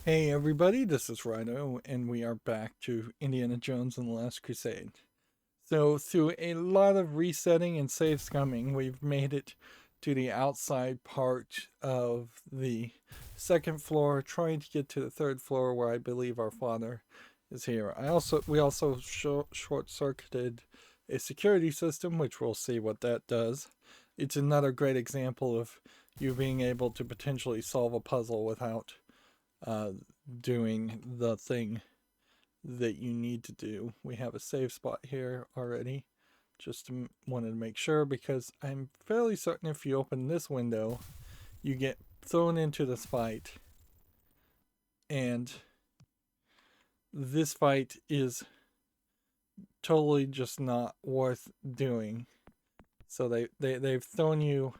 Hey everybody, this is Rydo, and we are back to Indiana Jones and the Last Crusade. So, through a lot of resetting and save scumming, we've made it to the outside part of the second floor, trying to get to the third floor where I believe our father is here. We also short circuited a security system, which we'll see what that does. It's another great example of you being able to potentially solve a puzzle without uh, doing the thing that you need to do. We have a save spot here already. Just wanted to make sure because I'm fairly certain if you open this window, you get thrown into this fight, and this fight is totally just not worth doing. So they've thrown you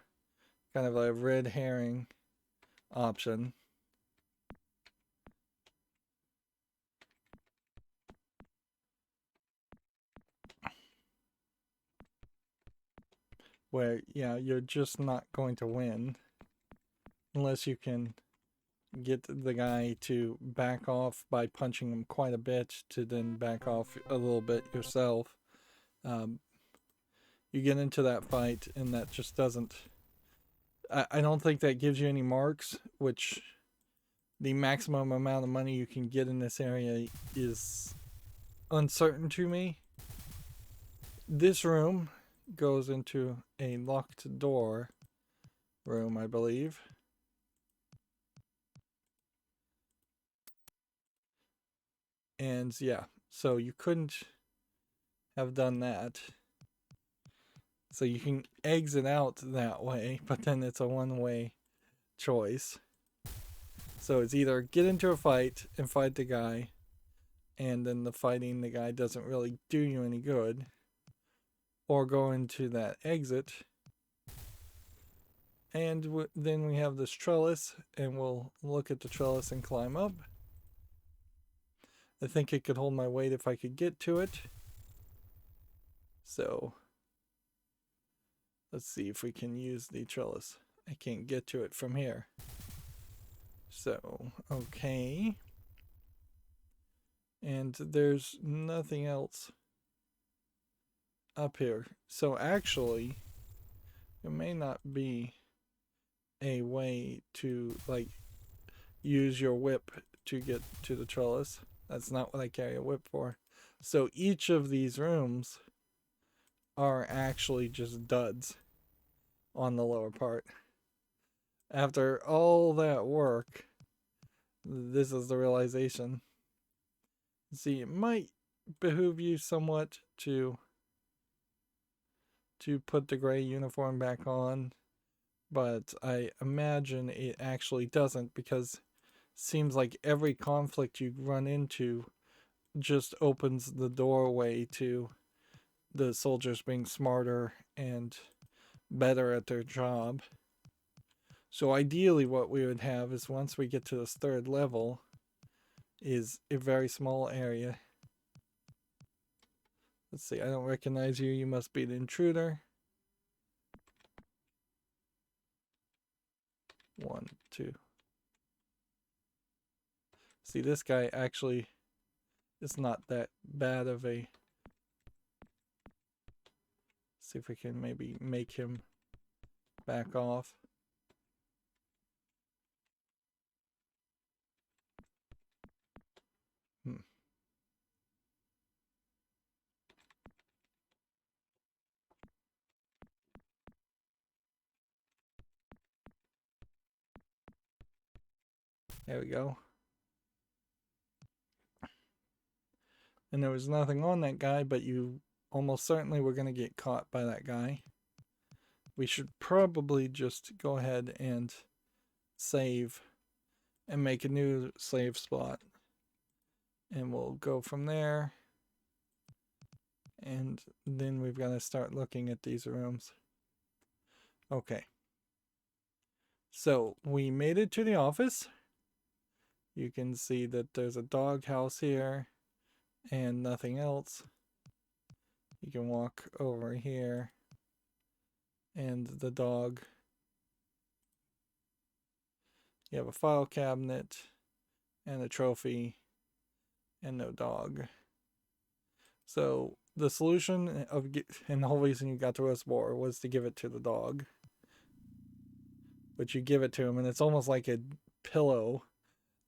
kind of a red herring option where, yeah, you're just not going to win unless you can get the guy to back off by punching him quite a bit to then back off a little bit yourself. Um, you get into that fight, and that just doesn't. I don't think that gives you any marks, which the maximum amount of money you can get in this area is uncertain to me. This room goes into a locked door room, I believe. And yeah, so you couldn't have done that. So you can exit out that way, but then it's a one-way choice. So it's either get into a fight and fight the guy, and then the guy doesn't really do you any good, or go into that exit. And then we have this trellis, and we'll look at the trellis and climb up. I think it could hold my weight if I could get to it. So let's see if we can use the trellis. I can't get to it from here. So, okay. And there's nothing else up here. So actually, it may not be a way to like use your whip to get to the trellis. That's not what I carry a whip for. So each of these rooms are actually just duds on the lower part. After all that work, this is the realization. See, it might behoove you somewhat to put the gray uniform back on, but I imagine it actually doesn't, because it seems like every conflict you run into just opens the doorway to the soldiers being smarter and better at their job. So ideally what we would have is, once we get to this third level, is a very small area. Let's see, I don't recognize you. You must be the intruder. 1, 2. See, this guy actually is not that bad of a... See if we can maybe make him back off. Hmm. There we go. And there was nothing on that guy, but you almost certainly were going to get caught by that guy. We should probably just go ahead and save and make a new save spot. And we'll go from there. And then we've got to start looking at these rooms. Okay. So we made it to the office. You can see that there's a dog house here and nothing else. You can walk over here, and the dog. You have a file cabinet, and a trophy and no dog. So the solution and the whole reason you got the reservoir was to give it to the dog. But you give it to him, and it's almost like a pillow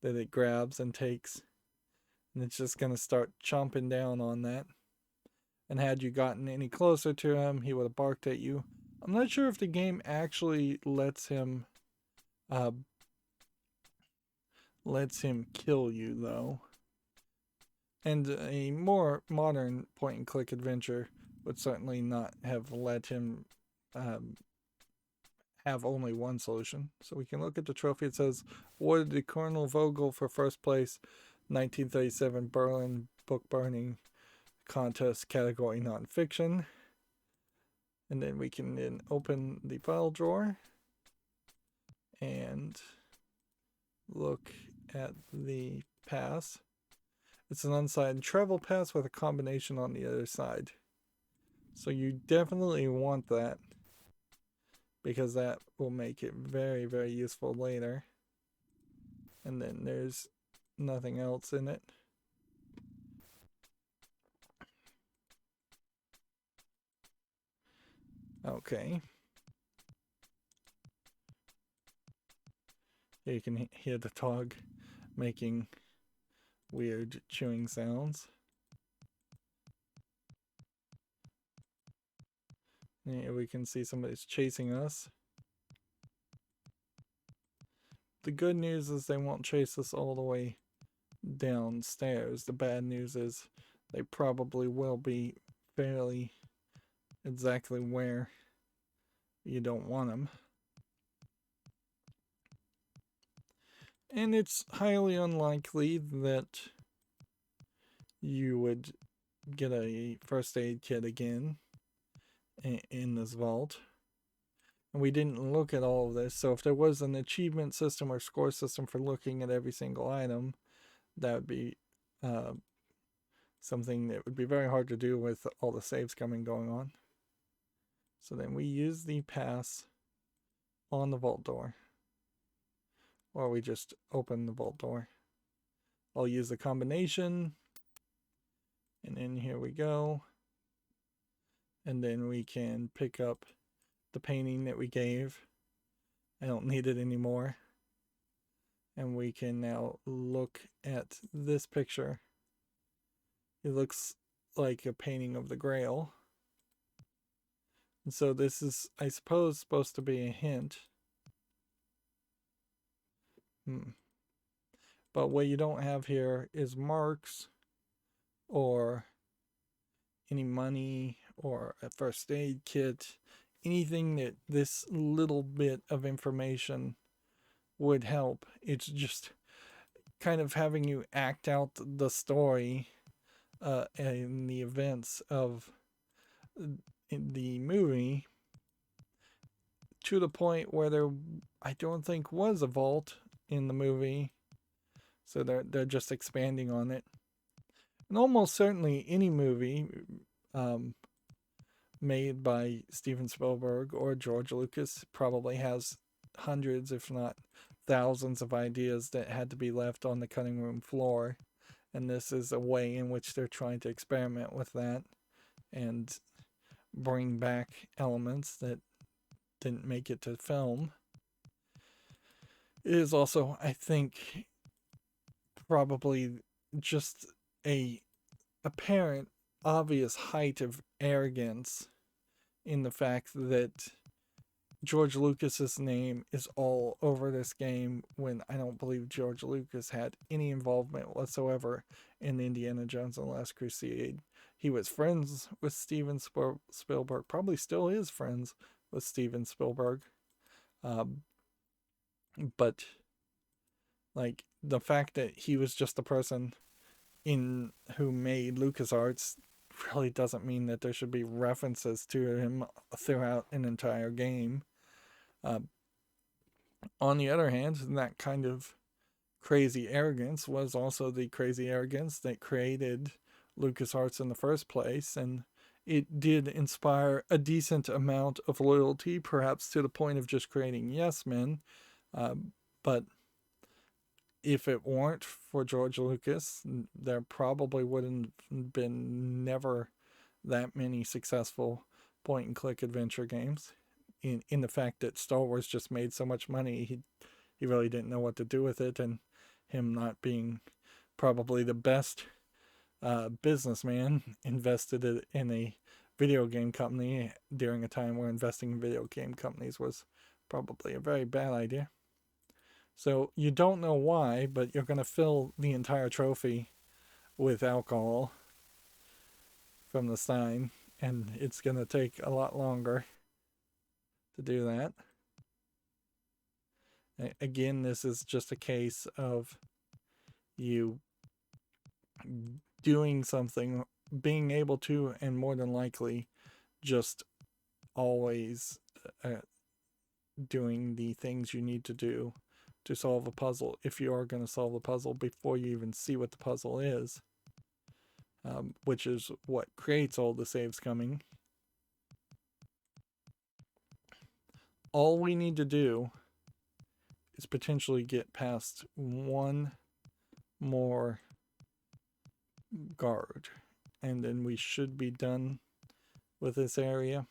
that it grabs and takes, and it's just going to start chomping down on that. And had you gotten any closer to him, he would have barked at you. I'm not sure if the game actually lets him kill you, though. And a more modern point-and-click adventure would certainly not have let him have only one solution. So we can look at the trophy. It says, awarded to Colonel Vogel for first place, 1937 Berlin book burning contest, category nonfiction. And then we can then open the file drawer and look at the pass. It's an unsigned travel pass with a combination on the other side. So you definitely want that, because that will make it very, very useful later. And then there's nothing else in it. Okay. Here you can hear the dog making weird chewing sounds. Here we can see somebody's chasing us. The good news is they won't chase us all the way downstairs. The bad news is they probably will be fairly exactly where you don't want them. And it's highly unlikely that you would get a first aid kit again in this vault. And we didn't look at all of this, so if there was an achievement system or score system for looking at every single item, that would be something that would be very hard to do with all the save scumming going on. So then we use the pass on the vault door, or we just open the vault door. I'll use the combination, and then here we go. And then we can pick up the painting that we gave. I don't need it anymore. And we can now look at this picture. It looks like a painting of the Grail. And so this is, I suppose, supposed to be a hint. But what you don't have here is marks or any money or a first aid kit, anything that this little bit of information would help. It's just kind of having you act out the story and the events of the movie to the point where there, I don't think, was a vault in the movie. So they're just expanding on it. And almost certainly any movie made by Steven Spielberg or George Lucas probably has hundreds, if not thousands, of ideas that had to be left on the cutting room floor. And this is a way in which they're trying to experiment with that and bring back elements that didn't make it to film. It is also, I think, probably just a apparent, obvious height of arrogance in the fact that George Lucas's name is all over this game, when I don't believe George Lucas had any involvement whatsoever in Indiana Jones and the Last Crusade. He was friends with Steven Spielberg, probably still is friends with Steven Spielberg. But like the fact that he was just the person who made LucasArts really doesn't mean that there should be references to him throughout an entire game. On the other hand, that kind of crazy arrogance was also the crazy arrogance that created LucasArts in the first place, and it did inspire a decent amount of loyalty, perhaps to the point of just creating yes men. But if it weren't for George Lucas, there probably wouldn't been never that many successful point and click adventure games. In the fact that Star Wars just made so much money, he really didn't know what to do with it, and him not being probably the best businessman invested it in a video game company during a time where investing in video game companies was probably a very bad idea. So you don't know why, but you're going to fill the entire trophy with alcohol from the sign, and it's going to take a lot longer to do that. Again, this is just a case of you doing something, being able to, and more than likely just always doing the things you need to do to solve a puzzle, if you are going to solve the puzzle before you even see what the puzzle is, which is what creates all the saves coming. All we need to do is potentially get past one more guard, and then we should be done with this area.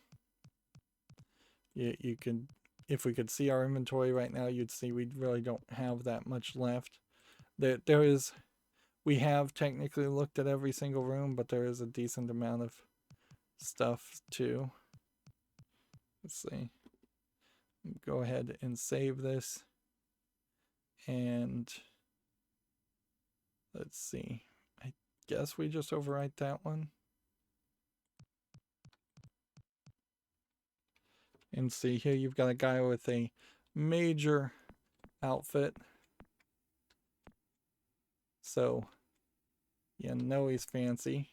You can, if we could see our inventory right now, you'd see we really don't have that much left. There is, we have technically looked at every single room, but there is a decent amount of stuff too. Let's see. Go ahead and save this. And let's see. I guess we just overwrite that one. And see here, you've got a guy with a major outfit. So, you know he's fancy.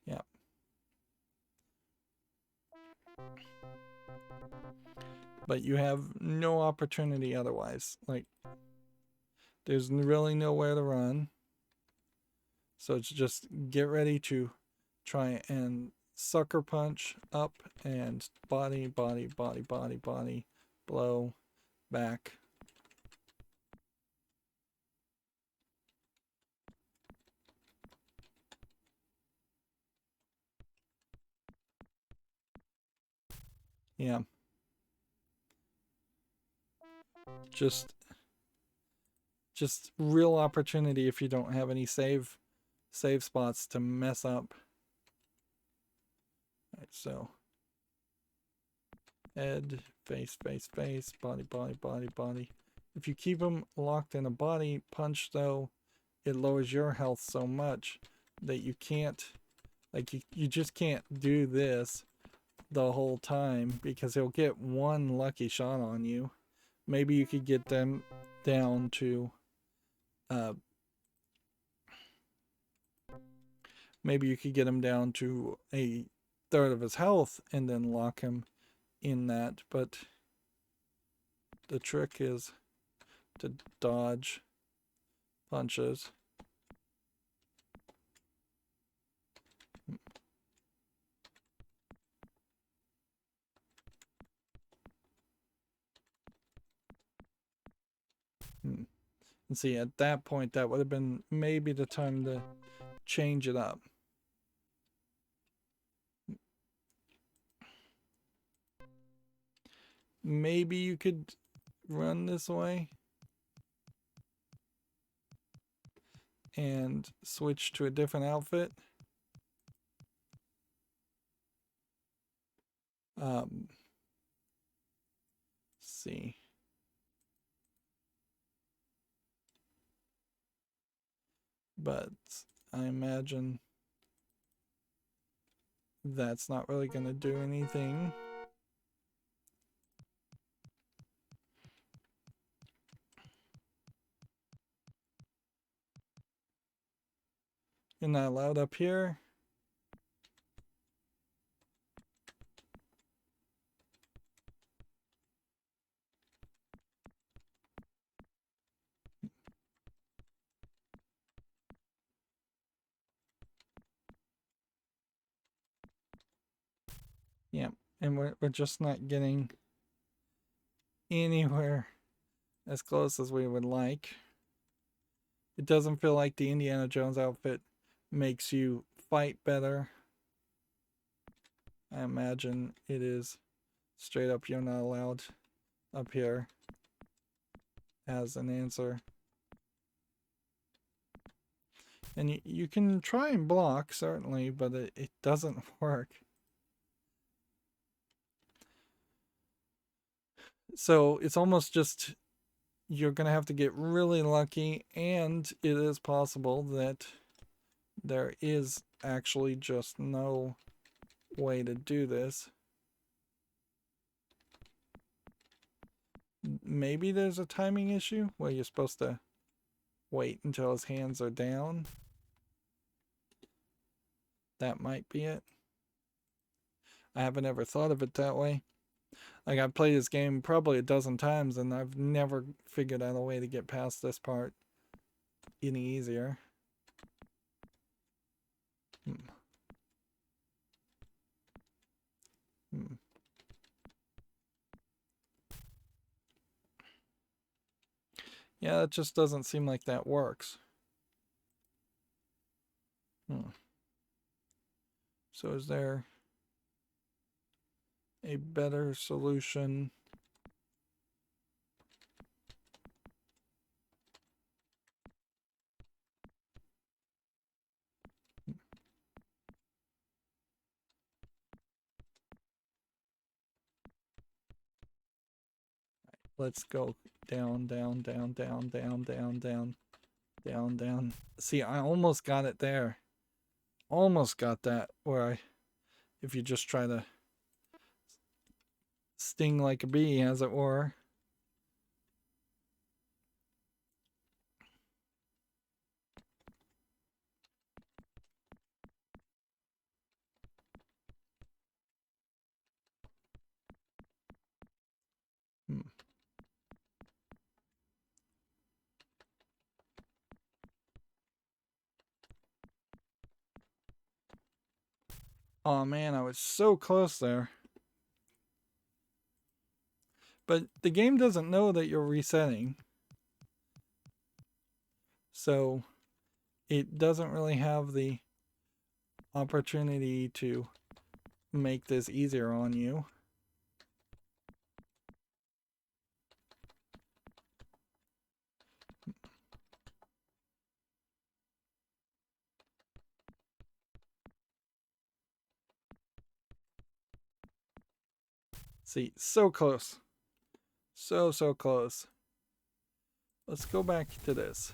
Yeah. But you have no opportunity otherwise. Like, there's really nowhere to run. So it's just get ready to try and sucker punch up and body, body, body, body, body, blow, back. Yeah. Just real opportunity if you don't have any save spots to mess up. All right, so head, face, face, face, body, body, body, body. If you keep them locked in a body punch, though, it lowers your health so much that you can't, like, you just can't do this the whole time, because he'll get one lucky shot on you. Maybe you could get them down to maybe you could get him down to a third of his health and then lock him in that, but the trick is to dodge punches. And see, at that point, that would have been maybe the time to change it up. Maybe you could run this way and switch to a different outfit. Let's see. But I imagine that's not really going to do anything. You're not allowed up here. Yeah, and we're just not getting anywhere as close as we would like. It doesn't feel like the Indiana Jones outfit makes you fight better. I imagine it is straight up you're not allowed up here as an answer. And you can try and block, certainly, but it doesn't work. So it's almost just you're going to have to get really lucky, and it is possible that there is actually just no way to do this. Maybe there's a timing issue where you're supposed to wait until his hands are down. That might be it. I haven't ever thought of it that way. Like, I've played this game probably a dozen times and I've never figured out a way to get past this part any easier. Yeah, it just doesn't seem like that works. So is there a better solution? Let's go down, down, down, down, down, down, down, down, down. See, I almost got it there. Almost got that where if you just try to sting like a bee, as it were. Oh man, I was so close there. But the game doesn't know that you're resetting. So it doesn't really have the opportunity to make this easier on you. See, so close. So close. Let's go back to this.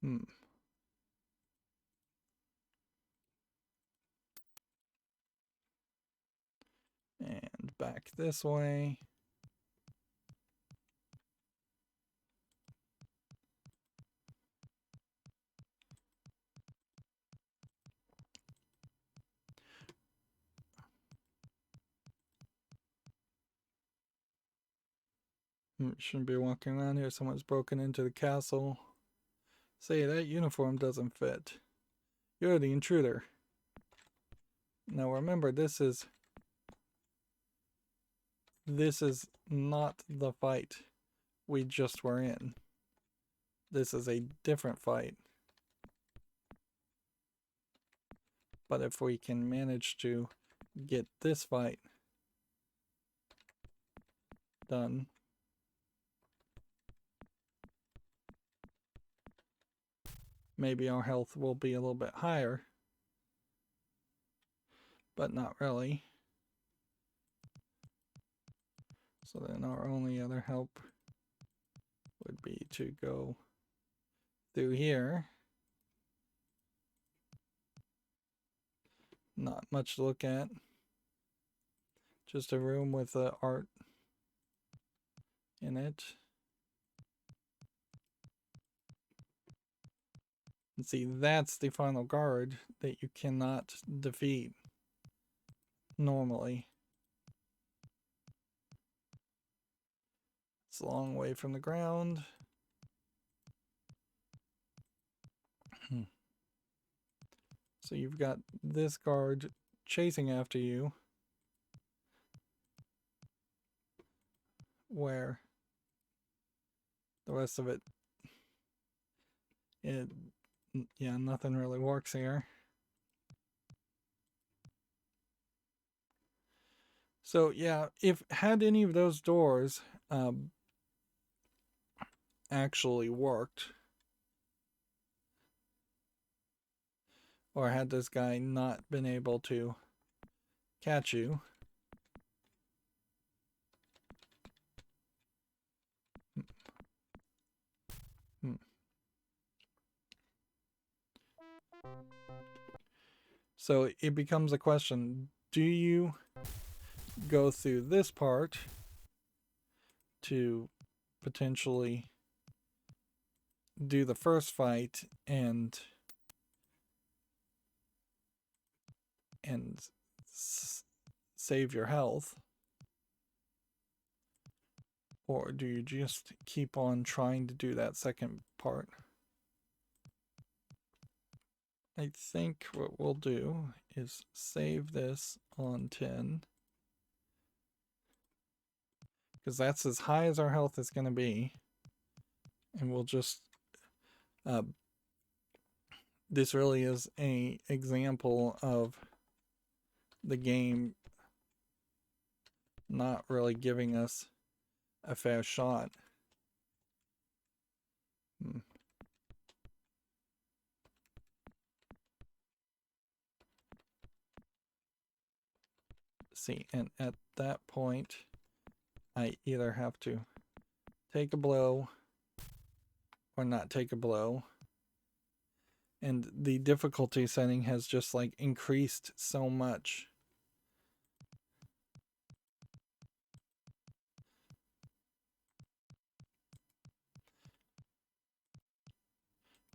And back this way. Shouldn't be walking around here. Someone's broken into the castle. Say, that uniform doesn't fit. You're the intruder. Now remember, this is not the fight we just were in. This is a different fight. But if we can manage to get this fight done, maybe our health will be a little bit higher. But not really. So then our only other help would be to go through here. Not much to look at. Just a room with art in it. And see, that's the final guard that you cannot defeat normally. It's a long way from the ground. So you've got this guard chasing after you, where the rest of it, yeah, nothing really works here. So yeah, if had any of those doors actually worked, or had this guy not been able to catch you, so it becomes a question: do you go through this part to potentially do the first fight and save your health, or do you just keep on trying to do that second part? I think what we'll do is save this on 10, because that's as high as our health is going to be, and we'll just this really is a example of the game not really giving us a fair shot. See, and at that point, I either have to take a blow or not take a blow. And the difficulty setting has just like increased so much.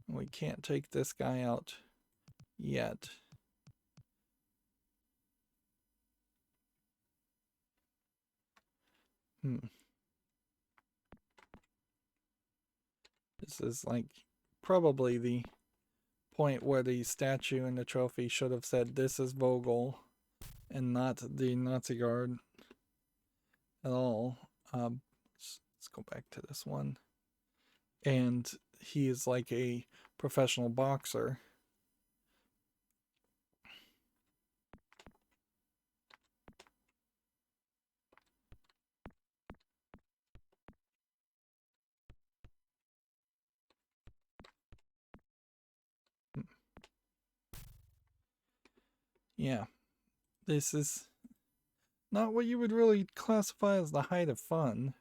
We can't take this guy out yet. This is like probably the point where the statue and the trophy should have said this is Vogel and not the Nazi guard at all. Let's go back to this one. And he is like a professional boxer. Yeah, this is not what you would really classify as the height of fun.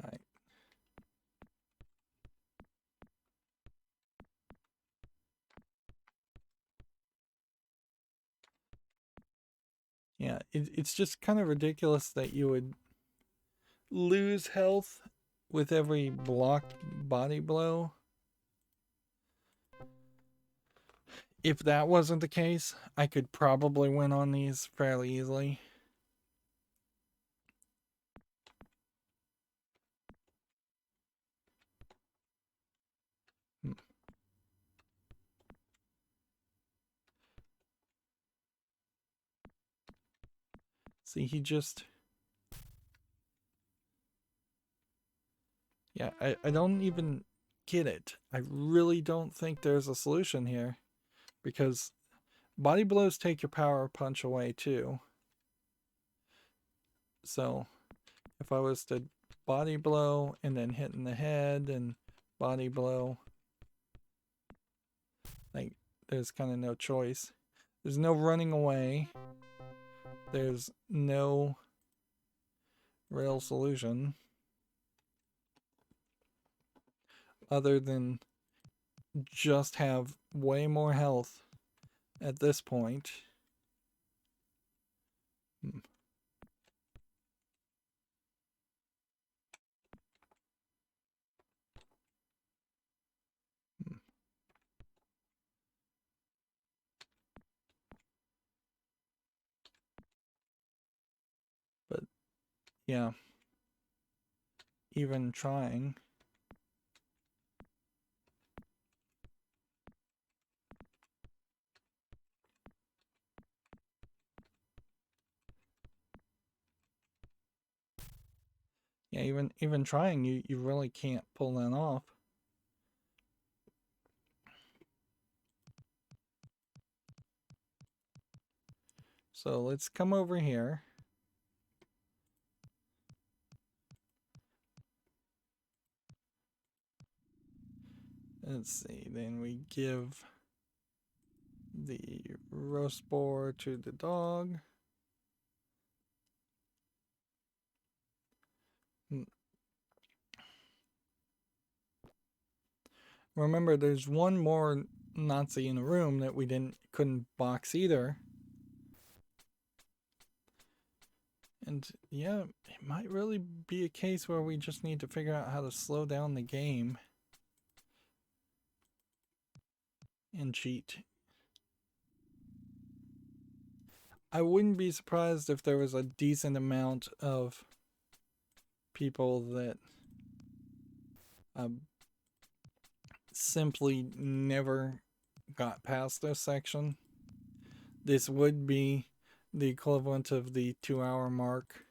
All right. Yeah, it's just kind of ridiculous that you would lose health with every blocked body blow. If that wasn't the case, I could probably win on these fairly easily. See, he just... Yeah, I don't even get it. I really don't think there's a solution here. Because body blows take your power punch away too. So, if I was to body blow and then hit in the head and body blow, like, there's kind of no choice. There's no running away. There's no real solution other than just have way more health at this point. But yeah, even trying. Yeah, even trying, you really can't pull that off. So let's come over here. Let's see, then we give the roast boar to the dog. Remember, there's one more Nazi in the room that we couldn't box either. And yeah, it might really be a case where we just need to figure out how to slow down the game and cheat. I wouldn't be surprised if there was a decent amount of people that simply never got past this section. This would be the equivalent of the 2-hour mark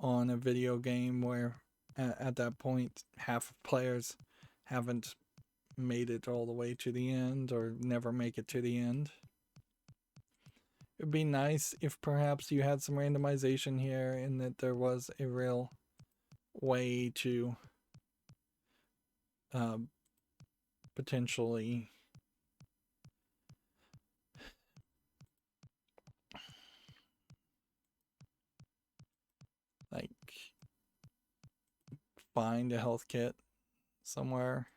on a video game where at that point half of players haven't made it all the way to the end or never make it to the end. It'd be nice if perhaps you had some randomization here and that there was a real way to potentially like find a health kit somewhere.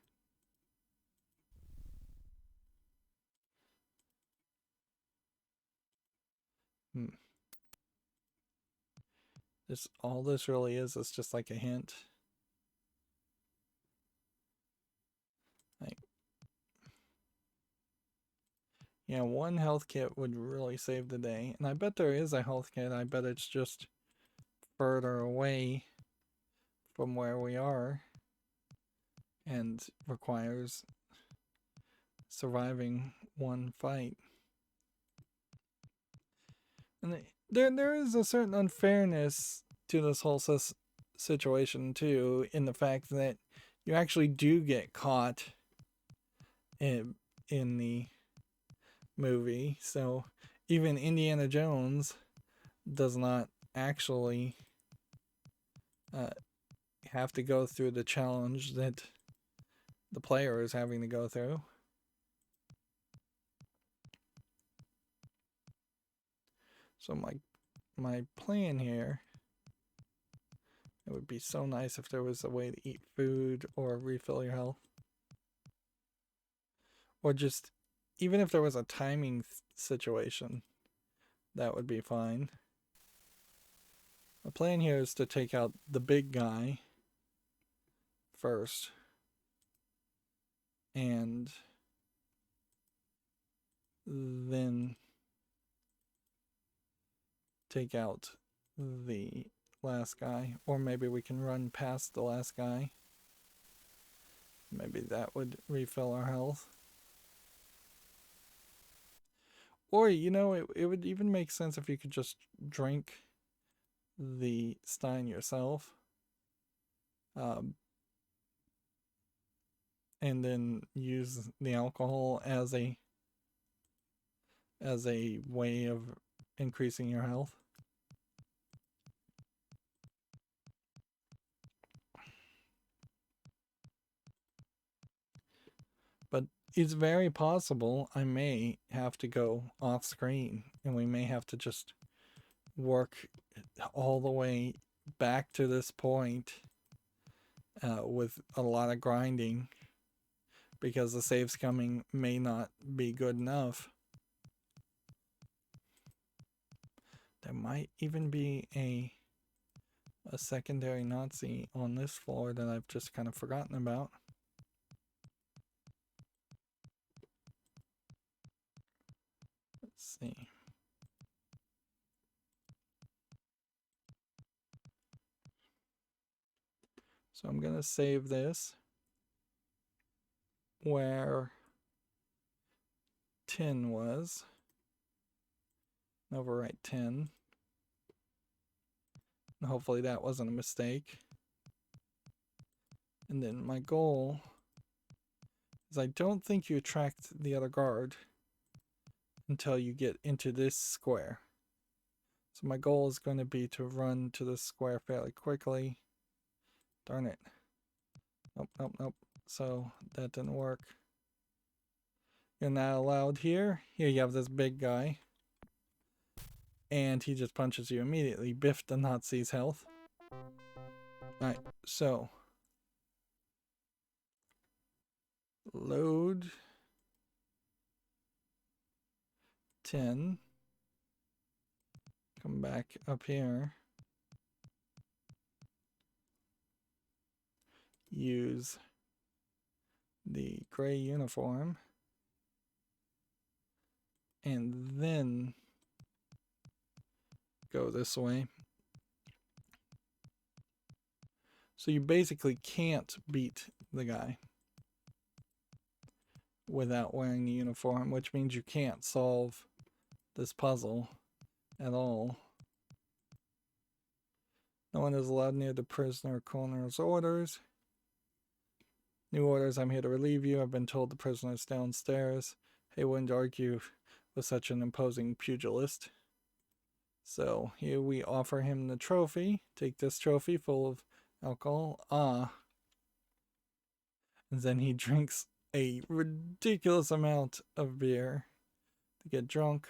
All this really is just like a hint. Like, yeah, one health kit would really save the day. And I bet there is a health kit. I bet it's just further away from where we are and requires surviving one fight. And there is a certain unfairness to this whole situation too, in the fact that you actually do get caught in the movie. So even Indiana Jones does not actually have to go through the challenge that the player is having to go through. So my plan here, it would be so nice if there was a way to eat food or refill your health. Or just, even if there was a timing situation, that would be fine. The plan here is to take out the big guy first. And then take out the last guy. Or maybe we can run past the last guy. Maybe that would refill our health. Or, you know, it would even make sense if you could just drink the stein yourself. And then use the alcohol as a way of increasing your health. But it's very possible I may have to go off screen and we may have to just work all the way back to this point with a lot of grinding, because the saves coming may not be good enough. There might even be a secondary Nazi on this floor that I've just kind of forgotten about. Let's see. So I'm going to save this where 10 was. Overwrite 10. And hopefully that wasn't a mistake. And then my goal is I don't think you attract the other guard until you get into this square. So my goal is going to be to run to this square fairly quickly. Darn it. Nope, nope, nope. So that didn't work. You're not allowed here. Here you have this big guy. And he just punches you immediately. Biff the Nazi's health. Alright, so. Load. 10. Come back up here. Use the gray uniform. And then go this way. So you basically can't beat the guy without wearing the uniform, which means you can't solve this puzzle at all. No one is allowed near the prisoner coroner's orders. New orders, I'm here to relieve you. I've been told the prisoner's downstairs. Hey, wouldn't argue with such an imposing pugilist. So here we offer him the trophy. Take this trophy full of alcohol. And then he drinks a ridiculous amount of beer to get drunk.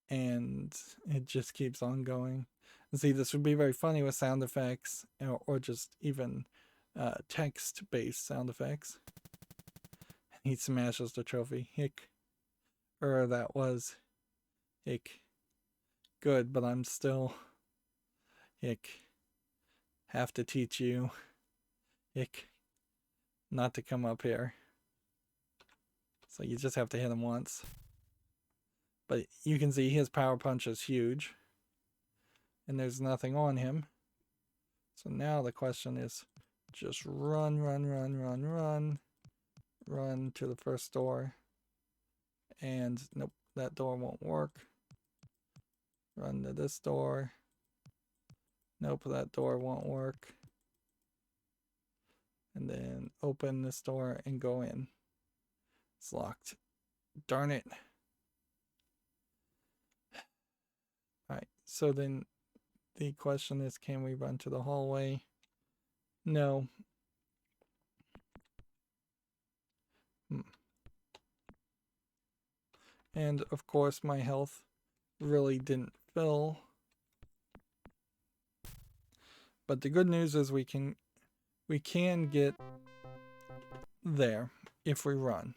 And it just keeps on going. And see, this would be very funny with sound effects or just even text-based sound effects. And he smashes the trophy. Hick. That was hick. Good, but I'm still hick. Have to teach you hick not to come up here. So you just have to hit him once. But you can see his power punch is huge. And there's nothing on him. So now the question is just run, run, run, run, run. Run to the first door. And nope, that door won't work. Run to this door. Nope, that door won't work. And then open this door and go in. It's locked. Darn it. Alright, so then the question is, can we run to the hallway? No. And of course my health really didn't fill. But the good news is we can get there if we run.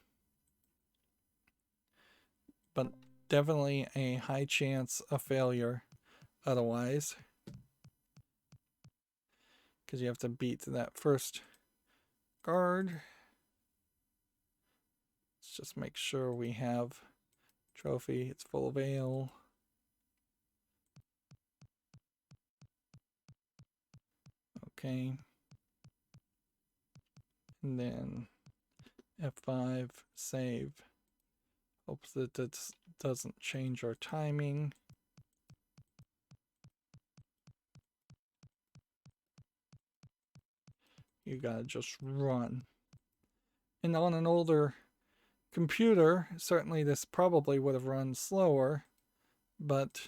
But definitely a high chance of failure otherwise. Because you have to beat that first guard. Let's just make sure we have trophy. It's full of ale. Okay. And then F5, save. Hopes that this doesn't change our timing. You gotta just run. And on an older computer, certainly this probably would have run slower, but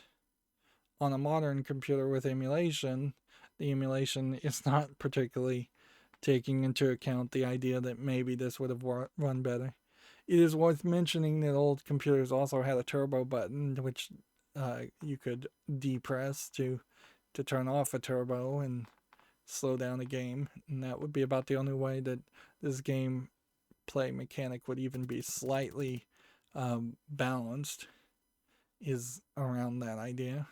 on a modern computer with emulation, the emulation is not particularly taking into account the idea that maybe this would have run better. It is worth mentioning that old computers also had a turbo button, which you could depress to turn off a turbo and slow down a game. And that would be about the only way that this game play mechanic would even be slightly balanced, is around that idea.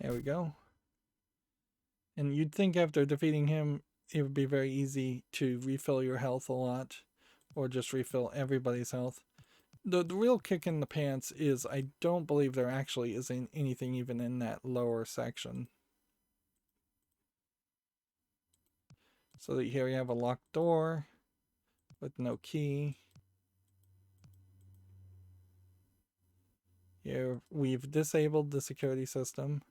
There we go. And you'd think after defeating him, it would be very easy to refill your health a lot, or just refill everybody's health. The real kick in the pants is I don't believe there actually is anything even in that lower section. So that here you have a locked door with no key. Here we've disabled the security system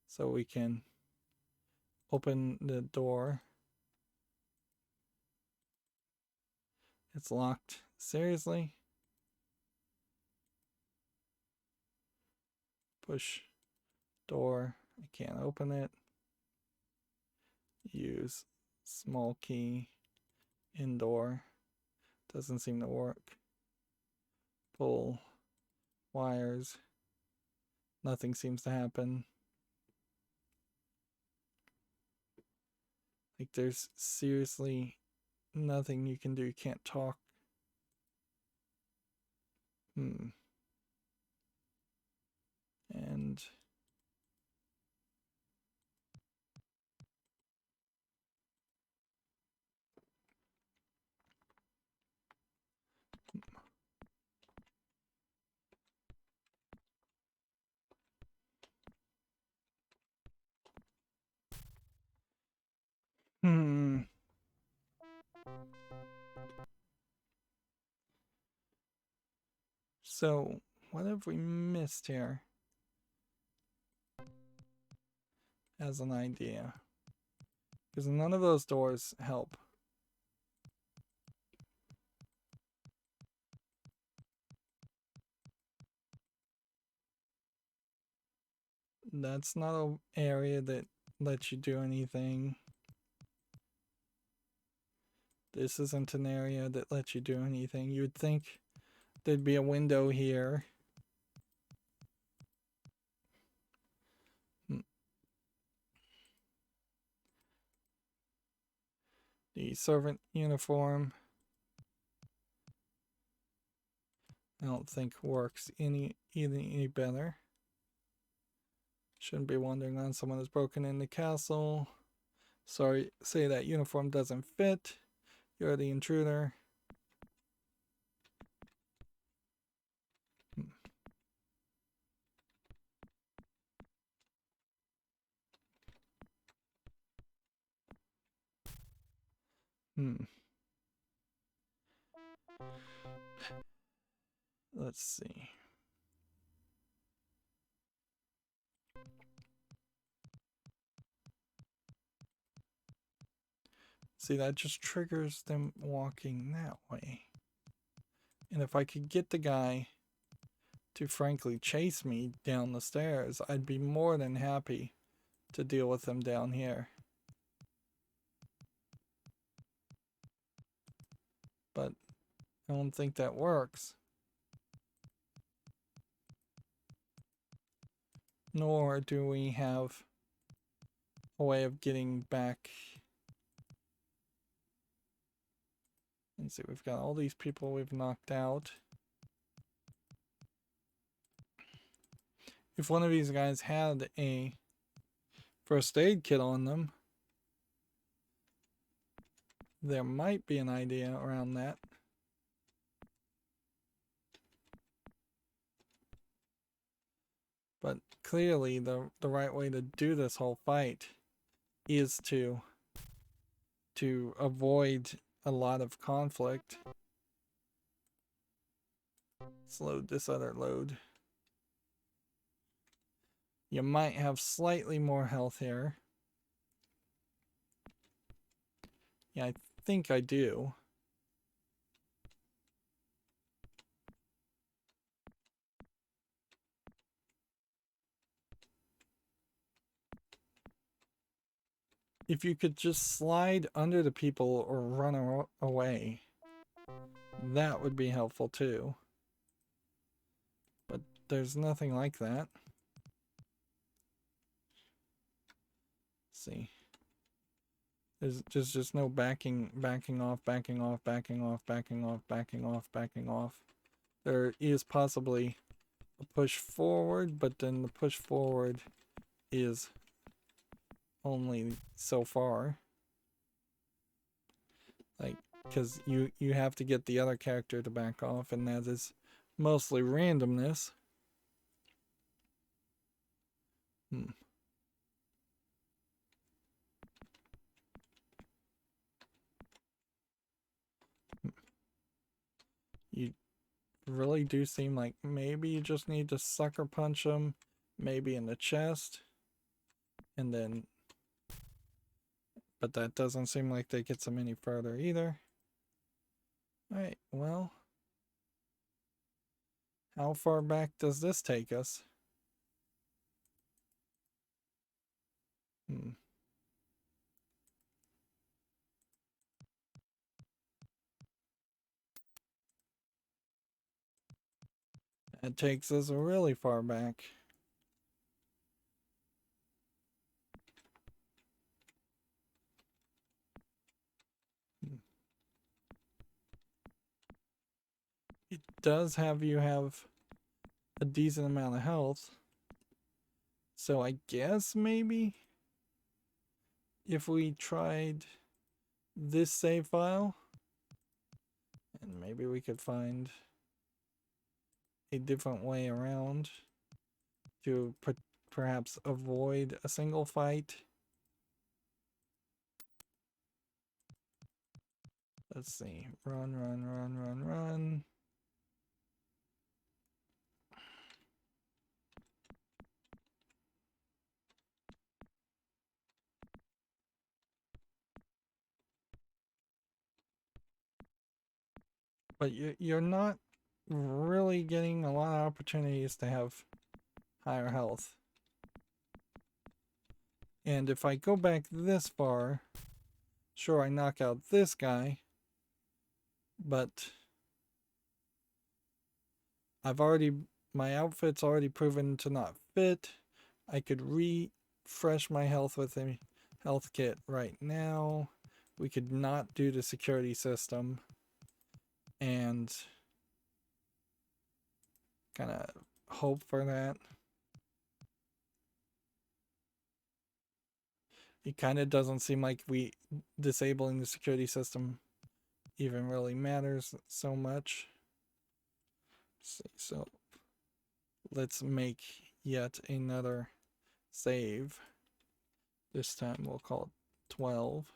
so we can open the door. It's locked. Seriously? Push door. I can't open it. Use small key. Indoor. Doesn't seem to work. Pull wires. Nothing seems to happen. Like there's seriously nothing you can do. You can't talk. And so what have we missed here? As an idea. Because none of those doors help. That's not an area that lets you do anything. This isn't an area that lets you do anything. You'd think there'd be a window here. The servant uniform, I don't think works any better. Shouldn't be wandering on. Someone has broken in the castle. Sorry, say that uniform doesn't fit. You're the intruder. Let's see. See, that just triggers them walking that way. And if I could get the guy to frankly chase me down the stairs, I'd be more than happy to deal with them down here. But I don't think that works. Nor do we have a way of getting back. Let's see, we've got all these people we've knocked out. If one of these guys had a first aid kit on them, there might be an idea around that. But clearly the right way to do this whole fight is to avoid a lot of conflict. Let's load this other load. You might have slightly more health here. Yeah, I think I do. If you could just slide under the people or run away, that would be helpful too. But there's nothing like that. Let's see. There's just no backing off. There is possibly a push forward, but then the push forward is only so far. Like, because you have to get the other character to back off, and that is mostly randomness. Hmm. You really do seem like maybe you just need to sucker punch him, maybe in the chest, and then, but that doesn't seem like that gets him any further either. Alright, well, how far back does this take us? Hmm. That takes us really far back. It does have you have a decent amount of health. So I guess maybe if we tried this save file, and maybe we could find a different way around to perhaps avoid a single fight. Let's see. Run, run, run, run, run. But you're not really getting a lot of opportunities to have higher health. And if I go back this far, sure, I knock out this guy, but my outfit's already proven to not fit. I could refresh my health with a health kit right now. We could not do the security system and kind of hope for that. It kind of doesn't seem like disabling the security system even really matters so much. So let's make yet another save. This time we'll call it 12.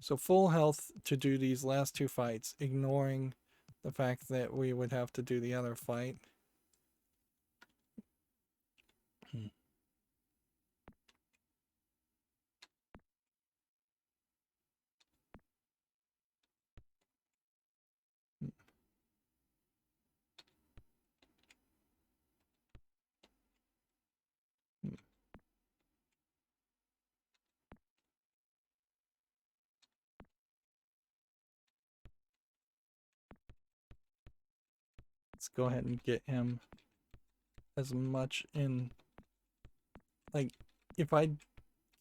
So full health to do these last two fights, ignoring the fact that we would have to do the other fight. Let's go ahead and get him as much in, like, if I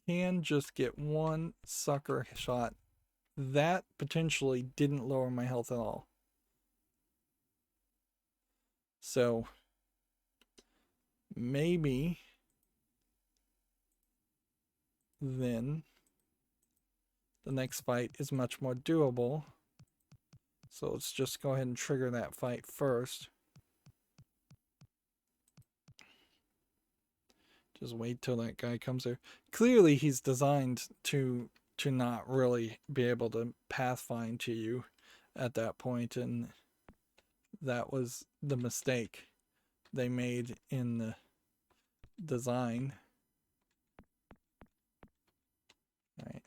can just get one sucker shot, that potentially didn't lower my health at all. So maybe then the next fight is much more doable. So let's just go ahead and trigger that fight first. Just wait till that guy comes there. Clearly he's designed to not really be able to pathfind to you at that point, and that was the mistake they made in the design. All right.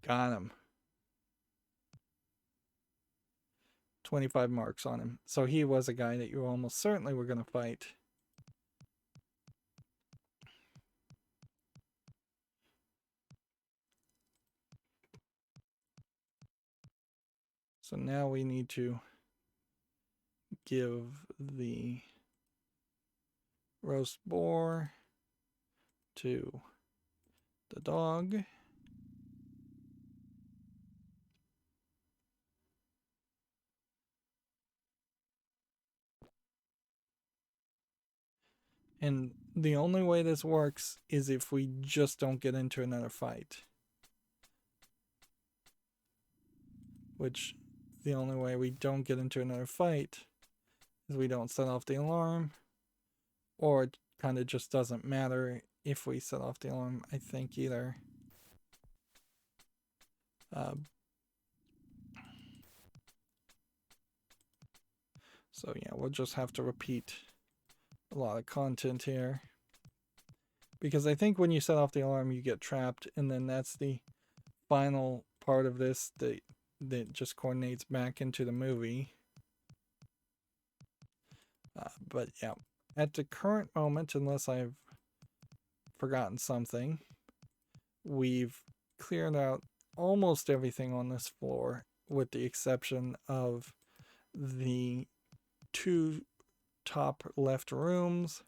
Got him. 25 marks on him. So he was a guy that you almost certainly were going to fight. So now we need to give the roast boar to the dog. And the only way this works is if we just don't get into another fight. Which, the only way we don't get into another fight is we don't set off the alarm. Or it kind of just doesn't matter if we set off the alarm, I think, either. So yeah, we'll just have to repeat a lot of content here. Because I think when you set off the alarm, you get trapped, and then that's the final part of this that just coordinates back into the movie. But yeah, at the current moment, unless I've forgotten something, we've cleared out almost everything on this floor, with the exception of the 2 top left rooms.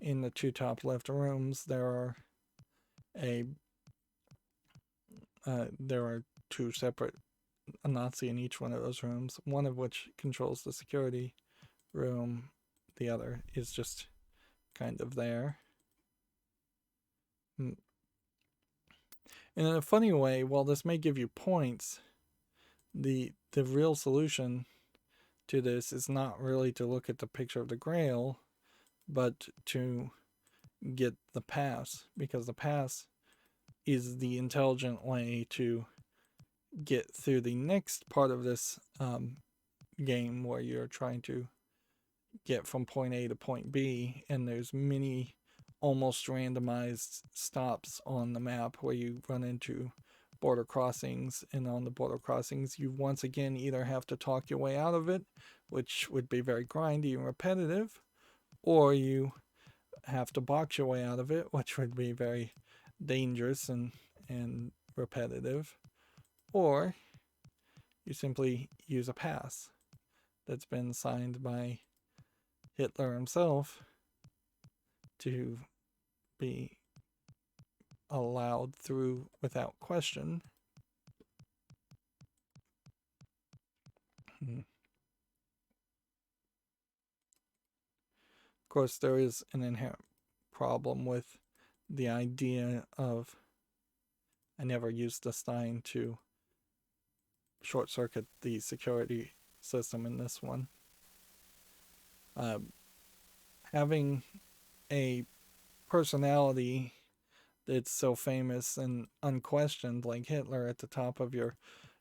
In the 2 top left rooms, there are 2 separate Nazi in each one of those rooms, one of which controls the security room, the other is just kind of there. And in a funny way, while this may give you points, the real solution to this is not really to look at the picture of the Grail, but to get the pass, because the pass is the intelligent way to get through the next part of this game, where you're trying to get from point A to point B, and there's many almost randomized stops on the map where you run into border crossings, and on the border crossings you once again either have to talk your way out of it, which would be very grindy and repetitive, or you have to box your way out of it, which would be very dangerous and repetitive, or you simply use a pass that's been signed by Hitler himself to be allowed through without question. Of course, there is an inherent problem with the idea of, I never used the Stein to short circuit the security system in this one. Having a personality that's so famous and unquestioned like Hitler at the top of your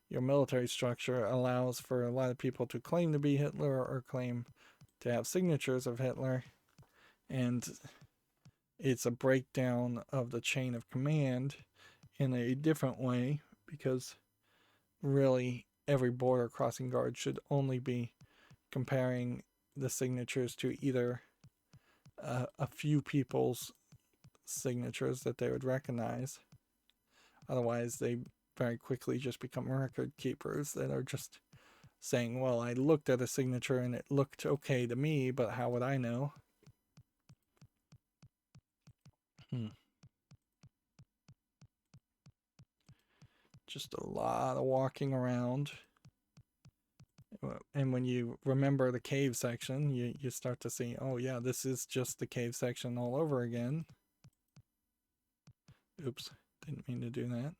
military structure allows for a lot of people to claim to be Hitler or claim to have signatures of Hitler, and it's a breakdown of the chain of command in a different way, because really every border crossing guard should only be comparing the signatures to either a few people's signatures that they would recognize. Otherwise, they very quickly just become record keepers that are just saying, well, I looked at a signature and it looked okay to me, but how would I know? Just a lot of walking around. And when you remember the cave section, you start to see, oh yeah, this is just the cave section all over again. Oops, didn't mean to do that.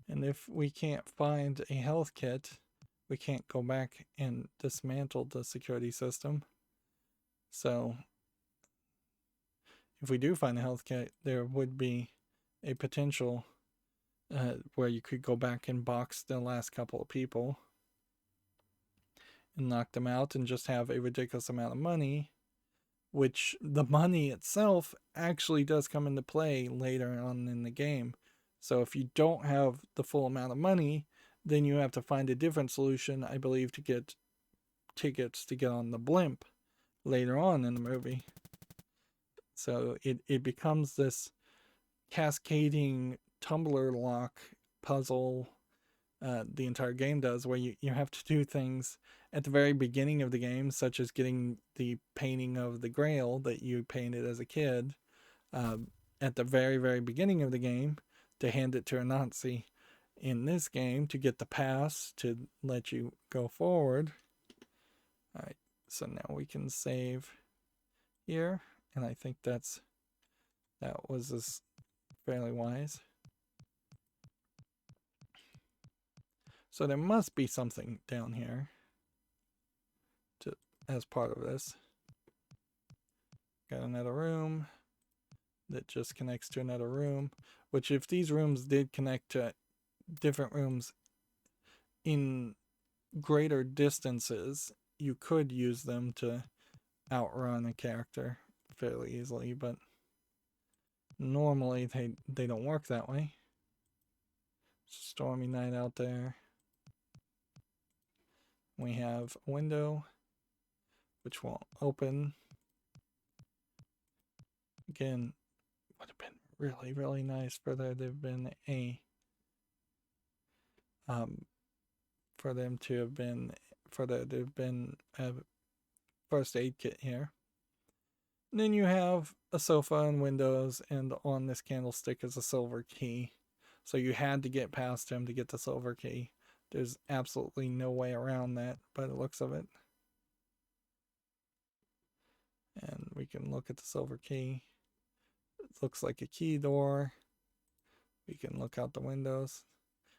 And if we can't find a health kit, we can't go back and dismantle the security system. So if we do find a health kit, there would be a potential where you could go back and box the last couple of people and knock them out and just have a ridiculous amount of money, which the money itself actually does come into play later on in the game. So if you don't have the full amount of money, then you have to find a different solution, I believe, to get tickets to get on the blimp later on in the movie. So it becomes this cascading tumbler lock puzzle the entire game does, where you have to do things at the very beginning of the game, such as getting the painting of the Grail that you painted as a kid at the very, very beginning of the game to hand it to a Nazi. In this game, to get the pass to let you go forward. Alright, so now we can save here, and I think that was fairly wise. So there must be something down here as part of this. Got another room that just connects to another room, which if these rooms did connect to different rooms in greater distances, you could use them to outrun a character fairly easily, but normally they don't work that way. Stormy night out there. We have a window which won't open. Again, would have been really, really nice for there to have been a for there to have been a first aid kit here. And then you have a sofa and windows, and on this candlestick is a silver key. So you had to get past him to get the silver key. There's absolutely no way around that by the looks of it. And we can look at the silver key. It looks like a key door. We can look out the windows.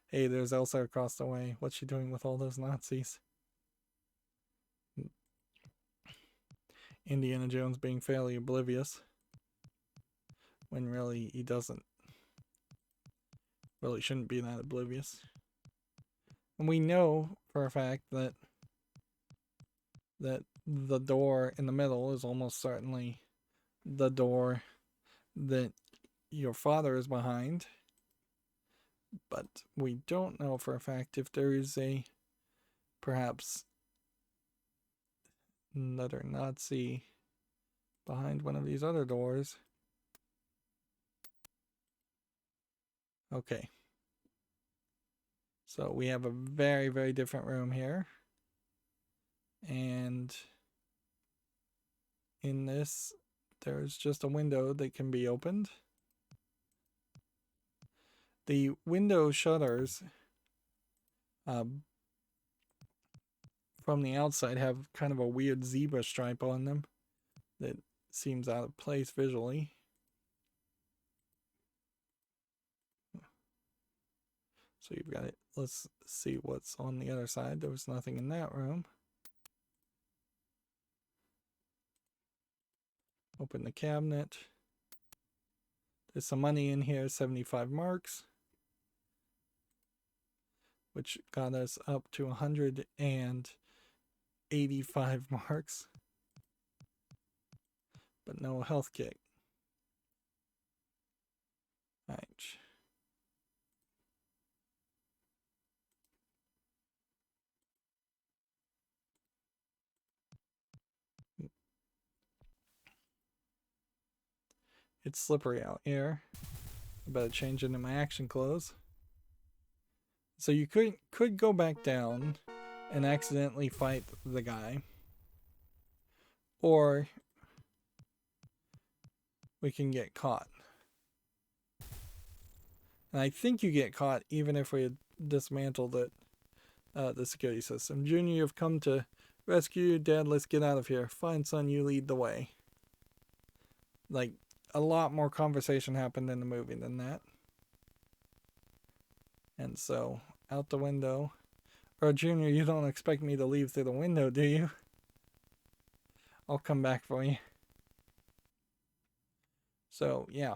Hey, there's Elsa across the way. What's she doing with all those Nazis? Indiana Jones being fairly oblivious, when really he really shouldn't be that oblivious. And we know for a fact that the door in the middle is almost certainly the door that your father is behind. But we don't know for a fact if there is perhaps another Nazi behind one of these other doors. Okay. So we have a very, very different room here. And in this, there's just a window that can be opened. The window shutters from the outside have kind of a weird zebra stripe on them that seems out of place visually. So you've got it. Let's see what's on the other side. There was nothing in that room. Open the cabinet. There's some money in here, 75 marks, which got us up to 185 marks, but no health kit. Right. It's slippery out here. I better change into my action clothes. So you could go back down and accidentally fight the guy, or we can get caught. And I think you get caught even if we had dismantled it, the security system. Junior, you've come to rescue your dad. Let's get out of here. Fine, son, you lead the way. Like, a lot more conversation happened in the movie than that. And so, out the window. Or, Junior, you don't expect me to leave through the window, do you? I'll come back for you. So, yeah.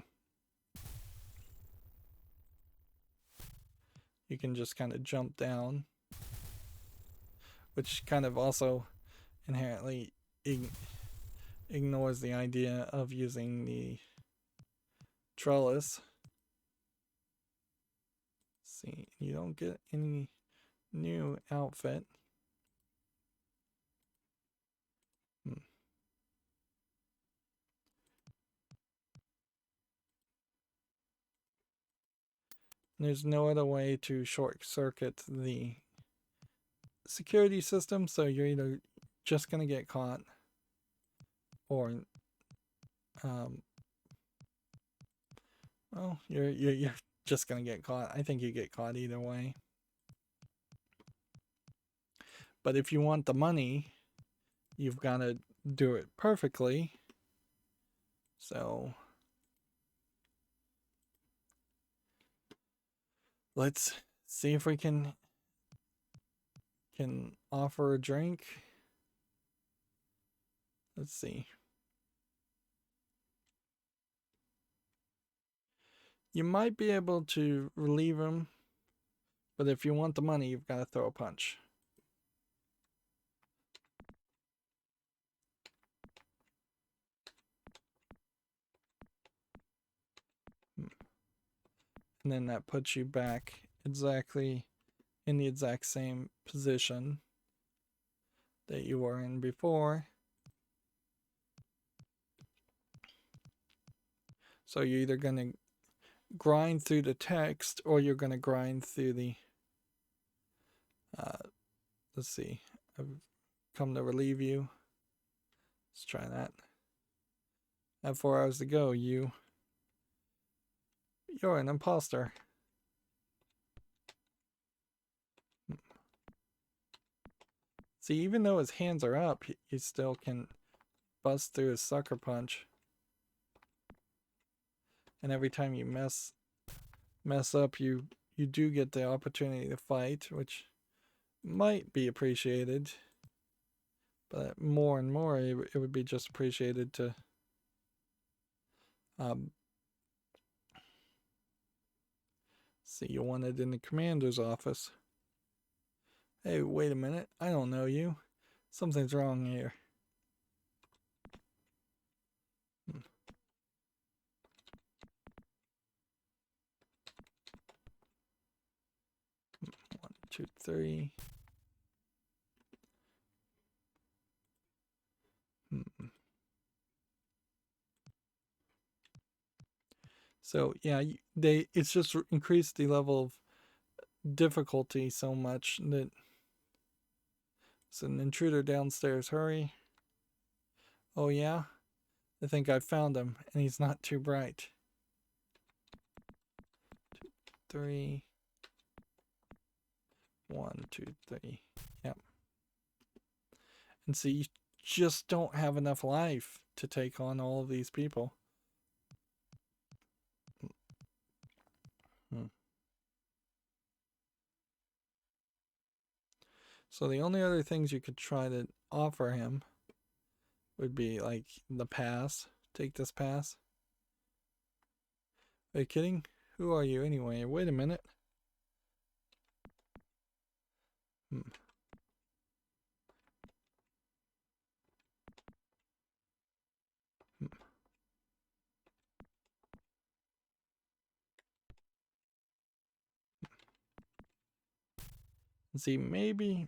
You can just kind of jump down, which kind of also inherently ignores the idea of using the trellis. See, you don't get any new outfit. There's no other way to short circuit the security system, so you're either just gonna get caught or well, you're just gonna get caught. I think you get caught either way. But if you want the money, you've got to do it perfectly. So let's see if we can offer a drink. Let's see. You might be able to relieve him, but if you want the money, you've got to throw a punch. And then that puts you back exactly in the exact same position that you were in before. So you're either going to grind through the text or you're going to grind through the let's see, I've come to relieve you. Let's try that. I have 4 hours to go. You're an imposter. See, even though his hands are up, he still can bust through his sucker punch. And every time you mess up, you do get the opportunity to fight, which might be appreciated. But more and more, it would be just appreciated to see you wanted in the commander's office. Hey, wait a minute. I don't know you. Something's wrong here. 1, 2, 3. So yeah, it's just increased the level of difficulty so much that it's an intruder downstairs. Hurry. Oh yeah? I think I found him, and he's not too bright. 2, 3. 1, 2, 3. Yep. And see, you just don't have enough life to take on all of these people. So the only other things you could try to offer him would be like the pass. Take this pass. Are you kidding? Who are you anyway? Wait a minute. See, maybe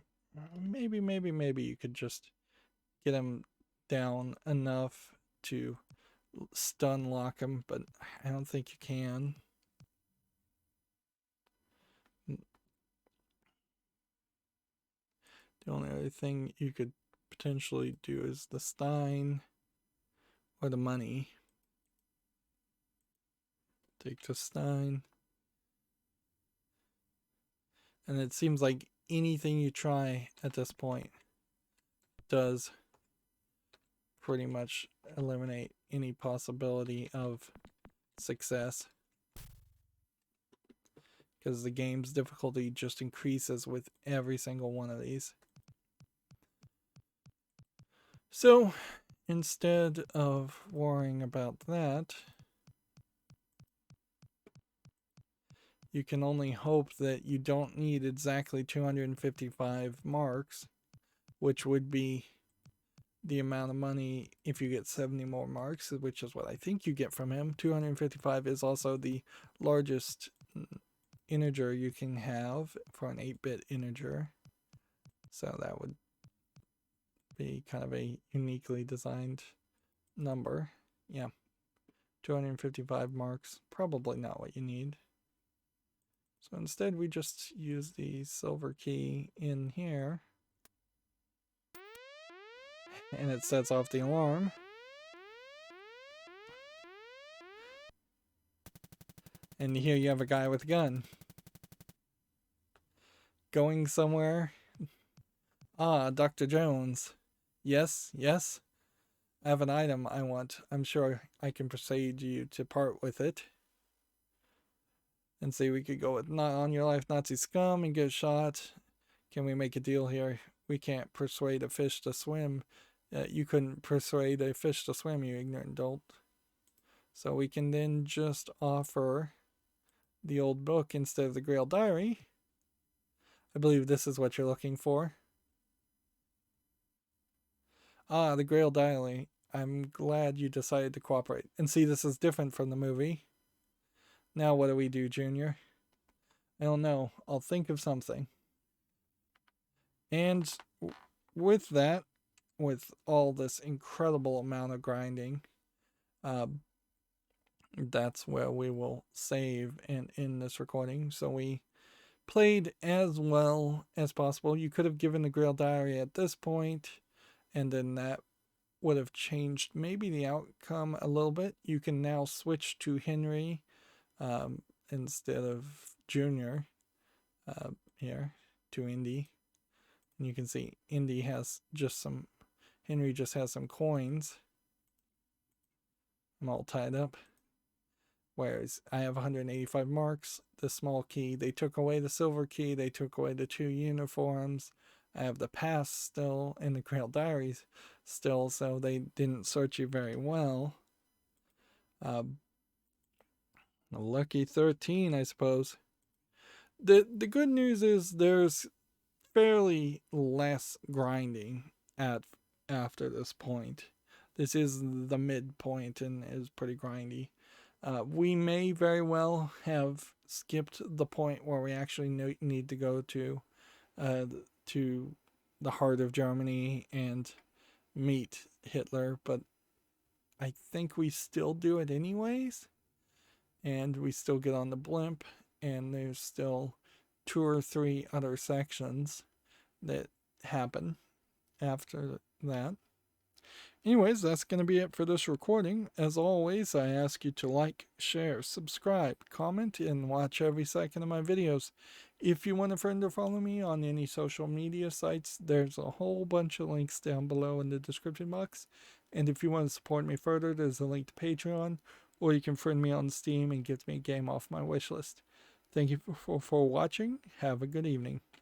you could just get him down enough to stun lock him, but I don't think you can. The only other thing you could potentially do is the Stein or the money. Take the Stein. And it seems like anything you try at this point does pretty much eliminate any possibility of success, because the game's difficulty just increases with every single one of these. So instead of worrying about that, you can only hope that you don't need exactly 255 marks, which would be the amount of money if you get 70 more marks, which is what I think you get from him. 255 is also the largest integer you can have for an 8-bit integer. So that would be kind of a uniquely designed number. Yeah. 255 marks. Probably not what you need. So instead we just use the silver key in here. And it sets off the alarm. And here you have a guy with a gun. Going somewhere? Ah, Dr. Jones. Yes, yes. I have an item I want. I'm sure I can persuade you to part with it. And say we could go with not on your life Nazi scum and get shot. Can we make a deal here? We can't persuade a fish to swim. You couldn't persuade a fish to swim, you ignorant dolt. So we can then just offer the old book instead of the Grail Diary. I believe this is what you're looking for. Ah, the Grail Diary. I'm glad you decided to cooperate. And see, this is different from the movie. Now what do we do, Junior? I don't know. I'll think of something. And with that, with all this incredible amount of grinding, that's where we will save and end this recording. So we played as well as possible. You could have given the Grail Diary at this point, and then that would have changed maybe the outcome a little bit. You can now switch to Henry instead of Junior here to Indy. And you can see Indy has just some, Henry just has some coins. I'm all tied up. Whereas I have 185 marks, the small key. They took away the silver key. They took away the 2 uniforms. I have the pass still and the Grail Diaries still, so they didn't search you very well. A lucky 13, I suppose. The good news is there's fairly less grinding after this point. This is the midpoint and is pretty grindy. We may very well have skipped the point where we actually need to go to the heart of Germany and meet Hitler, but I think we still do it anyways. And we still get on the blimp, and there's still 2 or 3 other sections that happen after that. Anyways, that's going to be it for this recording. As always, I ask you to like, share, subscribe, comment, and watch every second of my videos. If you want a friend or follow me on any social media sites, there's a whole bunch of links down below in the description box. And if you want to support me further, there's a link to Patreon, or you can friend me on Steam and get me a game off my wishlist. Thank you for watching. Have a good evening.